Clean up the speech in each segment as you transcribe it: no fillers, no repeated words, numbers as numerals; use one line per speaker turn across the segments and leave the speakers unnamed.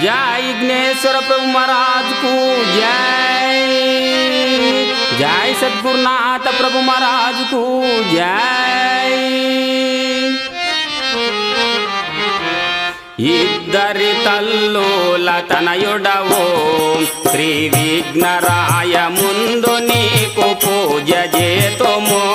जय विघ्नेश्वर प्रभु महाराज को जय। जय सद्गुरुनाथ प्रभु महाराज को जय। इद्दरि तल्लुल तनयुडवो श्री विघ्नराय मुंदु नीकु पूज जेतुमो।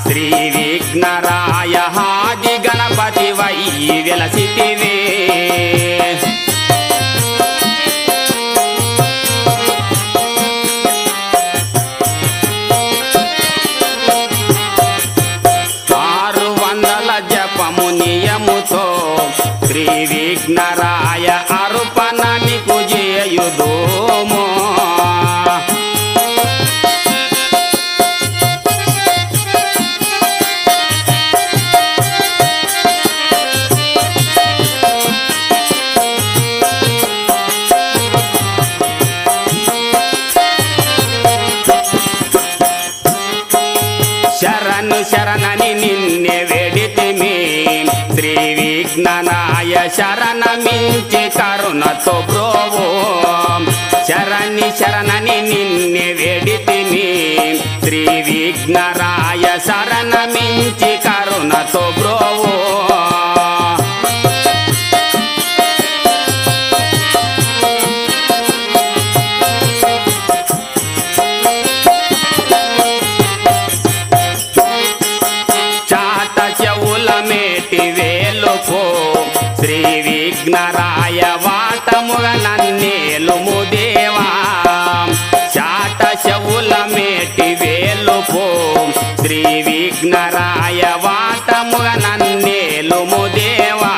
श्री विघ्नराय हादि गणपति वै वेलसितिवे। आरु वंदल जपमु नियमुतो श्री विघ्नराय अर्पण निकु जेयुदोमो। शरणु शरणनि निन्ने वेडितिमि श्री विघ्नराय शरण मिंचि करुणतो ब्रोवो। शरणि शरणनि निन्ने वेडितिमि श्री विघ्नराय शरण मिंचि करुणतो ब्रोवो। श्री विघ्नराय वाटमुग नन्नेलुमु देवा। चाट शौल मेटि वेलुपो श्री विघ्नराय वाटमुग नन्नेलुमु देवा।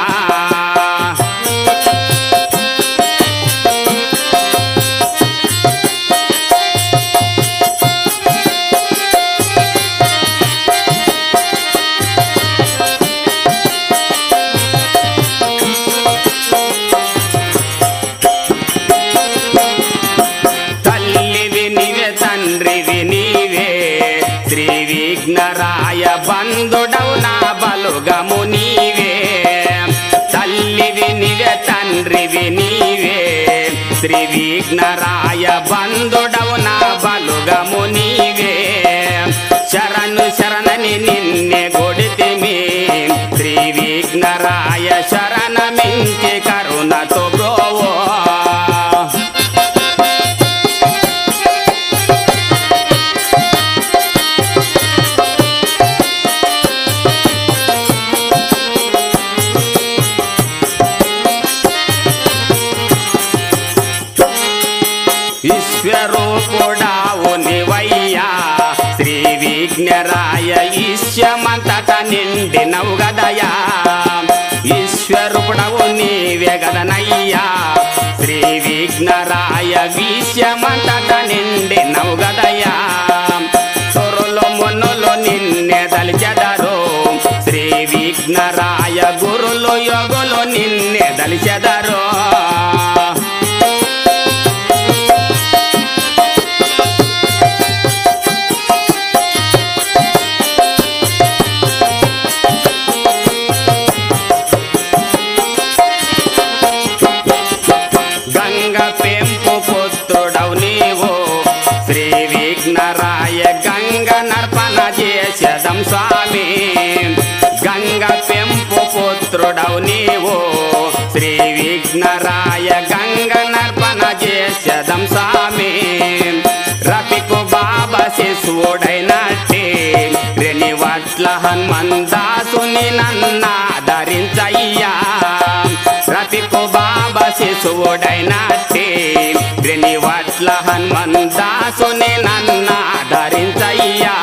श्री विघ्नराय बंधुडवु ना बलुगमु नीवे। तल्लिवि निवे तंड्रिवि नीवे श्री विघ्नराय बंधुडवु ना बलुगमु नीवे। शरणु शरणनि निन्ने गोडितिमि श्री विघ्नराय शरण मिंचि करुणतो ब्रोवो। ईश्वरूपुडावु निवయ్యా श्री विघ्नराय ఈశ్వమంతట నిండినవు గదయా। ఈశ్వరుపుడవు నీవే గదనయ్యా श्री विघ्नराय ఈశ్వమంతట నిండినవు గదయా। సొరులు మునులు నిన్నే దలిచెదరు श्री विघ्नराय గురులు యోగులు నిన్నే దలిచెదరు। श्री विघ्नराय गंगा नर्पण చేసెదం स्वामी। गंगा पेंपु पुत्रुडवु नीवु श्री विघ्नराय गंगा नर्पण చేసెదం स्वामी। रपिकु बाबा शिशुवुडैनट्टे रेनिवट्ल हनुमंदासुनि नन्नादरिंचయ్యా। रपिकु बाबा शिशुवुडैनट्टे रेनिवट्ल हनुमंदासुनि नन्नादरिंचయ్యా।